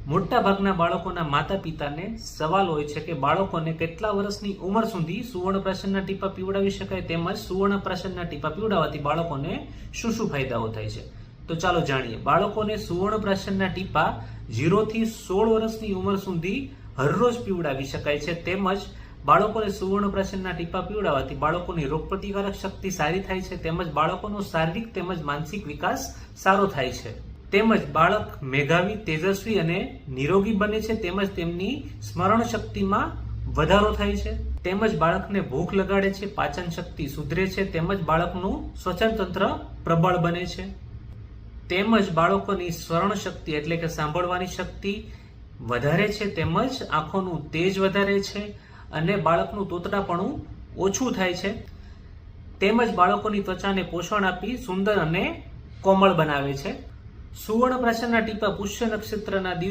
મોટા ભાગના બાળકોના માતા પિતાને સવાલ હોય છે કે બાળકોને કેટલા વર્ષની ઉંમર સુધી સુવર્ણપ્રાશનના ટીપા પીવડાવી શકાય, તેમજ સુવર્ણપ્રાશનના ટીપા પીવડાવવાથી બાળકોને શું શું ફાયદાઓ થાય છે. તો ચાલો જાણીએ. બાળકોને સુવર્ણપ્રાશનના ટીપા 0 થી 16 વર્ષની ઉંમર સુધી હરરોજ પીવડાવી શકાય છે. તેમજ બાળકોને સુવર્ણપ્રાશનના ટીપા પીવડાવવાથી બાળકોની રોગપ્રતિકારક શક્તિ સારી થાય છે, તેમજ બાળકોનો શારીરિક તેમજ માનસિક વિકાસ સારો થાય છે. તેમજ બાળક મેધાવી, તેજસ્વી અને નિરોગી બને છે. તેમજ તેમની સ્મરણ શક્તિમાં વધારો થાય છે. તેમજ બાળકને ભૂખ લગાડે છે, પાચન શક્તિ સુધરે છે. તેમજ બાળકનું શ્વસન તંત્ર પ્રબળ બને છે. તેમજ બાળકોની સ્મરણ શક્તિ એટલે કે સાંભળવાની શક્તિ વધારે છે. તેમજ આંખોનું તેજ વધારે છે અને બાળકનું તોતડાપણું ઓછું થાય છે. તેમજ બાળકોની ત્વચાને પોષણ આપી સુંદર અને કોમળ બનાવે છે. સુવર્ણપ્રાશનના ટીપા પુષ્ય નક્ષત્રના દિવસે